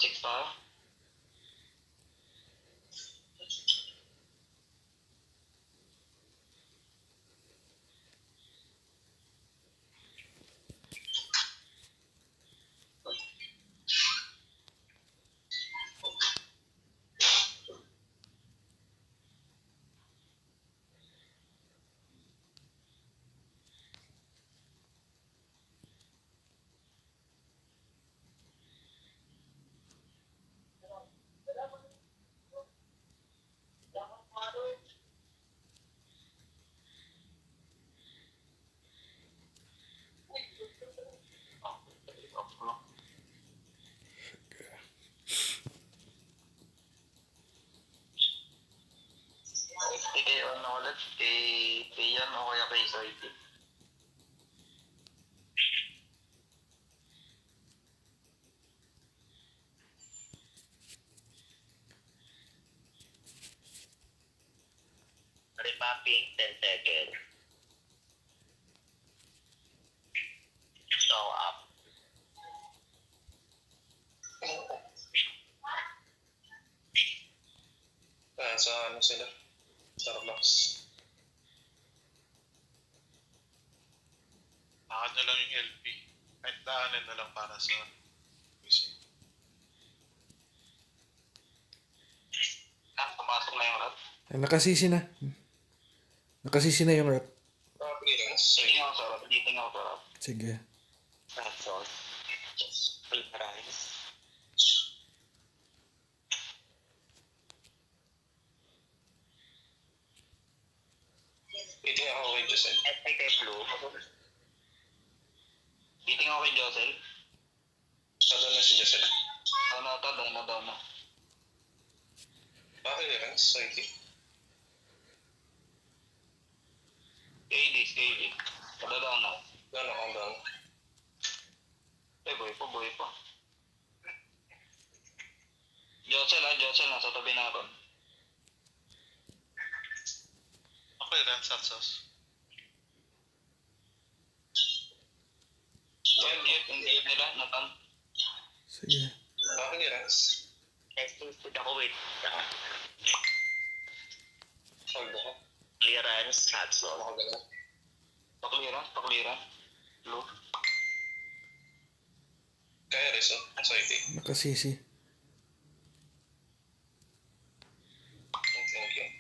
6 tayo. Kay ano ulit, kay Ian o kaya kay Soiti. Repapping 10 seconds. Show up. Sa ano sila? Starbucks. Lakad na lang yung LP. Kahit daanan na lang para sa mission. Papasok na yung rat. Nakasisi na. Nakasisi na yung rat. Clearance. Tingin ako sa rat. Tingin ako sa rat. Sige. Hot sauce. Rice. Hindi ako kay Josel. SPK Blue. Tingin ako kay Josel. Sado na si Josel. Down na. Clearance. Soiti. KD. Down na. Gano'n akong down. Buhay pa. Josel, nasa tabi natin. Okay, ran hot sauce. Hindi nila, Nathan. Sige. Clearance. Testing food ako, wait. Hold ako. Clearance, hot sauce. Ako gano'n. Pakliran. Blue. Kaya Rizzo. Soiti. Nakasisi. Thank you.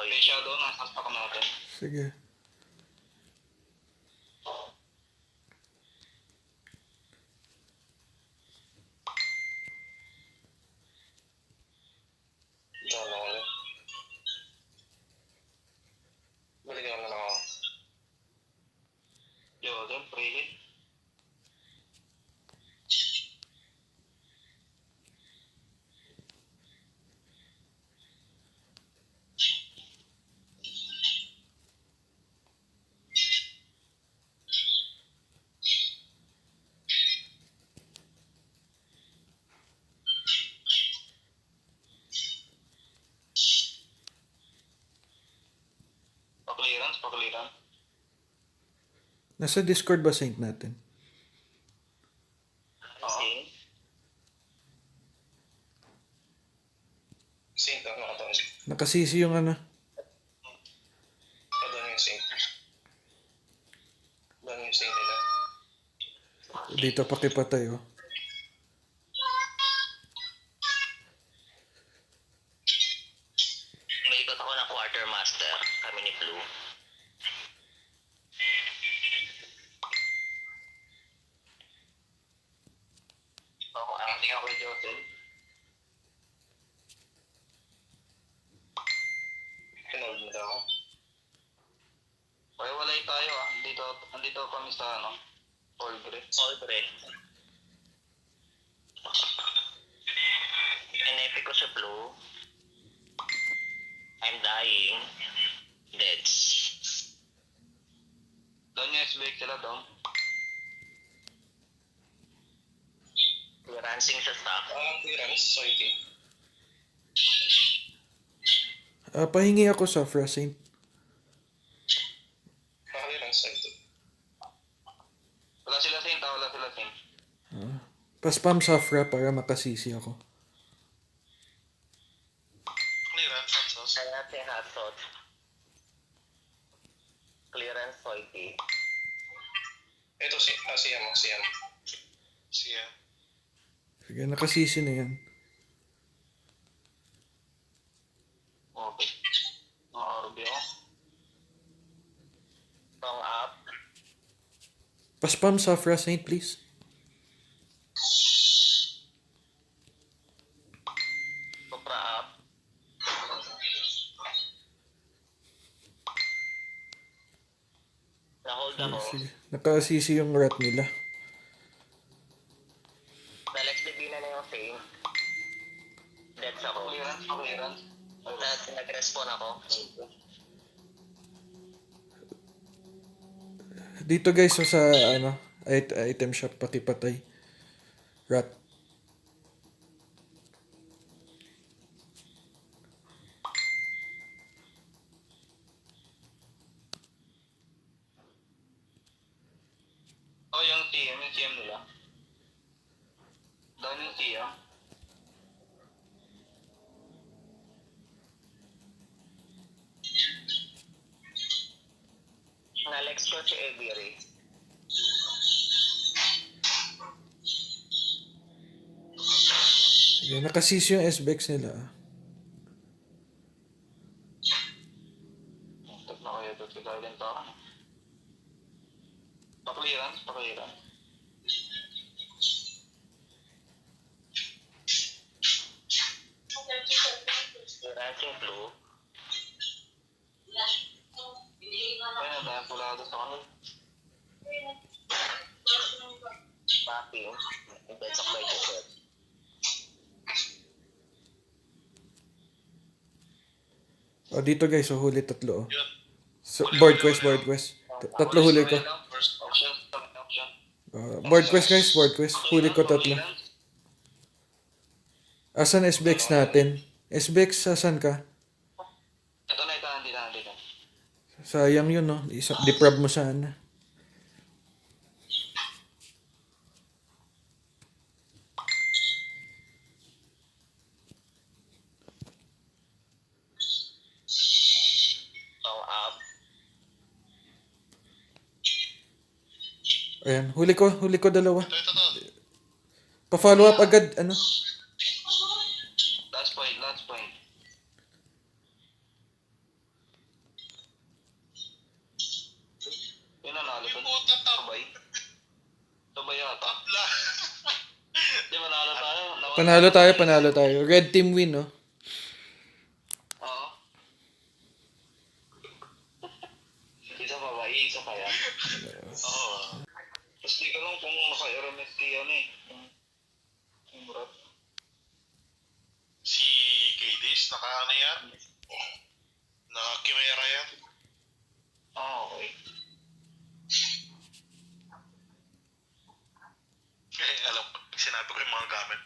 May shadow na, sasak natin. Sige. Down ako ulit. Balikan na lang ako. Josel, pre-hit. Pakliran. Nasa Discord ba Saint natin? Sing. Saint ako nakataon. Nakasisi yung ano. Down yung Saint. Down yung Saint nila. Dito pakipatay oh. May ikot ako ng quartermaster. Kami ni Blue. Tingin ako kay Josel. Pinold nila ako. Walay tayo ah. Andito kami sa All Grey. All break. Inepi ko Rancing sa stock. Clearance, Soyki. Pahingi ako Safra, Saint. Clearance, Soyki. Wala sila Saint, wala sila Saint. Paspam Safra para makasisi ako. Clearance hot sauce. Kalahati hot sauce. Clearance soybean. Ito, siyam. Siya. Sige, nakasisi na yan. Okay. Naka-RB ako. Song up. Paspam Safra, Saint, please. Supra up. Na-hold ako. Sige. Nakasisi yung rat nila. Na-Lex Divina na yung same. Deads ako. Clearance. Tapos nag-respawn ako. Dito guys, so sa item shop, pati patay. Rat. Oh, yung TM nila. Down yung TM. Na-Lex ko si Avery. Sige, nakasisi yung SBX nila. Tag na kayo doon. Kailan pa ako. Pa-clearance. Rancing blue. Ayun, dahil pula doon sa kanil. Mapping. Deads of my shirt. Dito guys, so huli tatlo. Yun. So, board quest. Tatlo huli ko. First option. Board quest guys, board quest. Huli ko tatlo. Asan SBX natin? SBX, asan ka? Ito na, dito. Sayang yun, no? Deprab mo sana. Song up. Ayan, huli ko dalawa. Ito. Pa-follow up agad, ano? Last point. Yun nanalo Yung doon. puta tab. Sabay yata. Tabla. Di manalo tayo. Panalo tayo. Red team win, no? Oo. Isa pa yan. Oo. Tapos di ko lang kung naka-RMS ano eh. Yung rat. Si Kadis, naka-ano yan? Naka-kimera yan. Okay. Alam ko, sinabi ko yung mga gamit.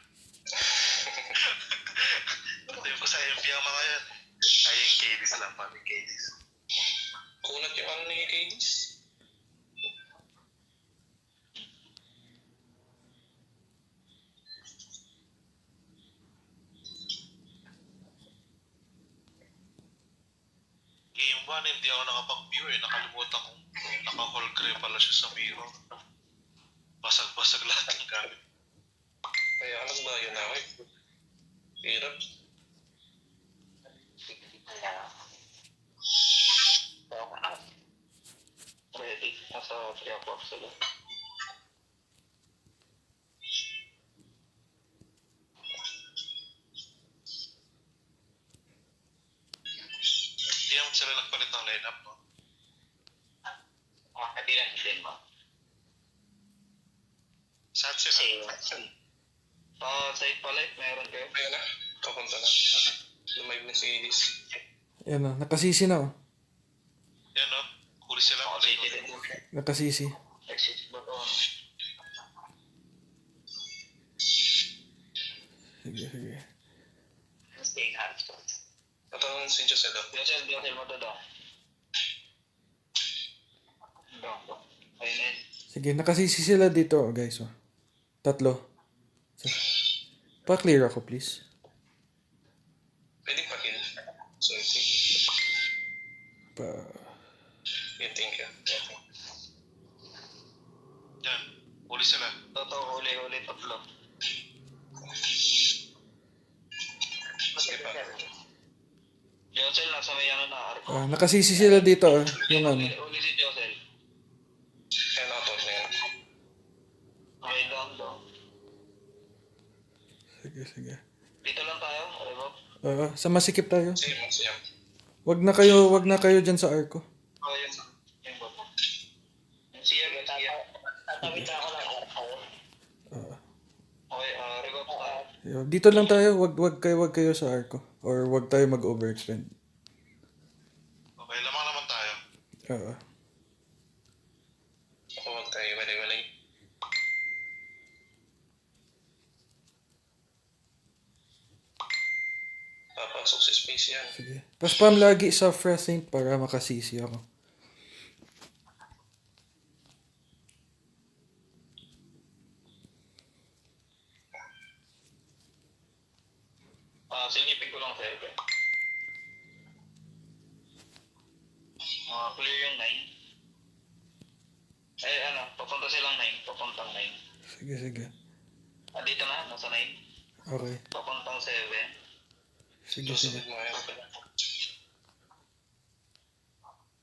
Sabi ko sa MP ang mga yan. Ay, yung Kadis lang, pati Kadis. Kunat yung ano ni Kadis. Game 1, hindi ako nakapag-view eh. Nakalimutan kong naka-whole gray pala siya sa mirror. Basag-basag lahat ng gamit. Kaya nagbayo na ako eh. Hirap. Song up. Ready. Nasa 3 o'clock sila. Hindi naman sila nagpalit ng lineup, no? Hindi lang din ba? Sad sila. Same. Side pala meron kayo. Ayun na. Kapunta na. Lumayb na si Kadis. Ayan, no? Nakasisi na, oh. Yan, no? Huli sila. City din. Nakasisi. Exit button. Sige. Staying hot zone. Katawan si Joselo. Diosel mo to daw. Daw. Ayun na yun. Sige, nakasisi sila dito, guys. Oh. Tatlo. Pa-clear ako, please. Pwede pa kill. So, Pa... yeah, thank you. Yan. Huli sila. Totoo, huli, tatlo. Sige pa. Diosel, nasa may ano na, Arco. nakasisi sila dito, ah. Yung ano. Huli si Diosel. Yan, out na yan. Okay, down. Sige. Dito lang tayo, Arco. Sa masikip tayo. Same. Wag na kayo dyan sa arko. Oh, yun. Yung bot. Siya. Tatawid na ako ng arko. Okay, revoke tayo. Dito lang tayo, wag kayo sa arko. Or wag tayo mag-overextend. Okay, lamang naman tayo. Ako wag tayo. Walay. Papasok sa space yan. Sige. Pa-spam lagi sa Frasint para makasisi ako. Silipin ko lang sa'yo. Clear yung 9. Papunta silang 9. Papuntang 9. Sige. Dito na, nasa 9. Okay. Papuntang 7. Sige. Susunod mo yan.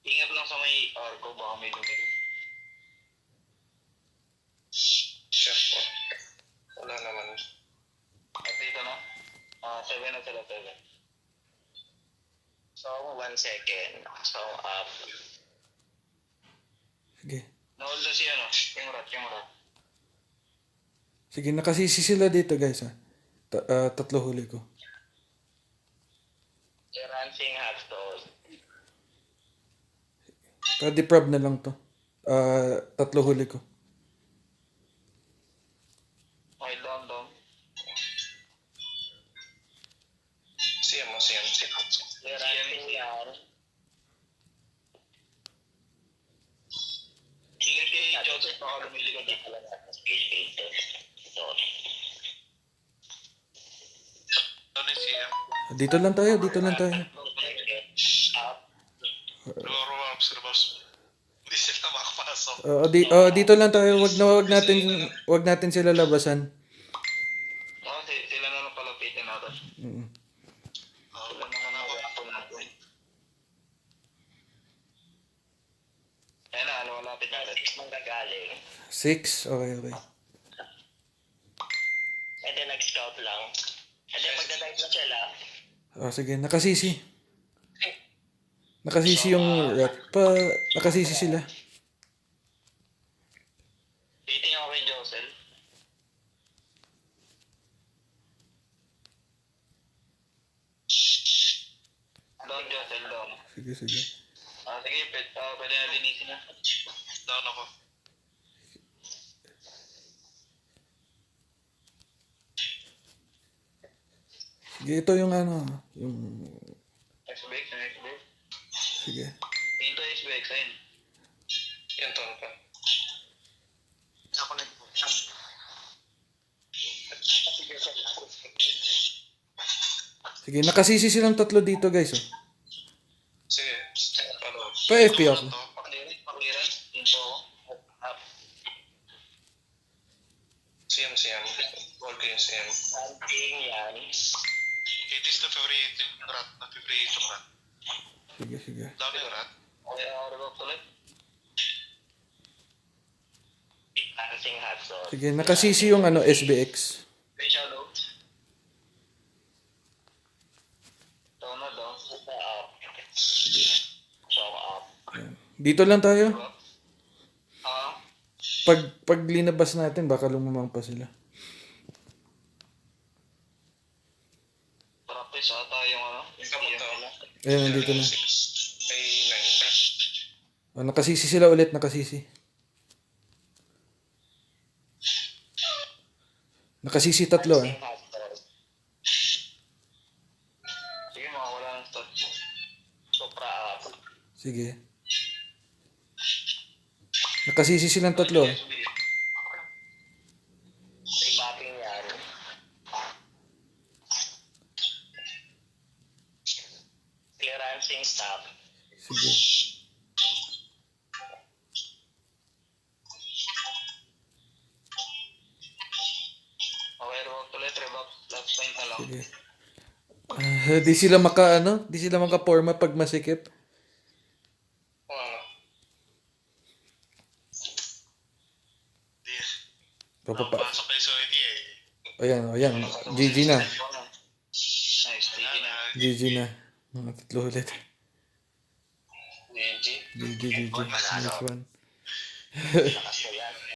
Ingat lang sa may arco, baka may lumilip. Chef. Wala naman. At dito na, 7 na sila, 7. So, 1 second. So, up. Sige. Nahold na si yung rat. Sige, nakasisi sila dito, guys, ha. Tatlo huli ko. Rancing hot zone. Pa-deprob na lang to. Tatlo huli ko. Okay, down. Siyam. Rancing yan. Ingat kay Joseph, baka lumili ka dito. Ano yung CM? Dito lang tayo. Reverse. Hindi sila makapasok. Dito lang tayo. Wag natin sila labasan. Sila na lang palapitin natin. Sila na lang weapon natin. Ayan na, malapit natin. Manggagaling. 6. Okay. And then nag-scout lang. And then magdadive na sila. Sige, nakasisi. Nakasisi yung rat. Nakasisi sila. Titingin ako kay Josel. Down, Josel, down. Sige. Sige, pwede na linisin na. Down ako. Sige, ito yung yung... SBX. Sige. Dito SBX, ayun. Yan taon pa. Ako na ito. Sige, nakasisi silang tatlo dito, guys. Oh. Sige. Follow. Pa-FP ako. Pakliran. Dito ako. Up. Siyam. Huwag ko yung siyam. Rancing yan. It is the favorite yung rat. Na-favorite yung rat. Sige. Down yung rat. Okay, revoke ulit. Rancing hot zone. Sige, nakasisi yung SBX. Okay, shadow. Down na, down. Up. So, up. Dito lang tayo. Ah, Pag linabas natin, baka lumamang pa sila. practice ata yung yung Ikaw PM punta ako. nila. Ayun, nandito na. 6. Ay, 9. Nakasisi sila ulit, nakasisi. Nakasisi tatlo, Rancing hot zone. Sige. Nakasisi silang tatlo. Rebatting yan. Clearancing stop. Sige. Okay, revoke ulit, revoke. Last point na lang. Sige. Di sila di sila maka-forma pag masikip. Ano? Di. Papapa. Pasok kayo sa ID eh. Ayan. GG na. Nice, tigil na. GG na. Mga tatlo ulit. GG. GG. Nice one. Lakas nila.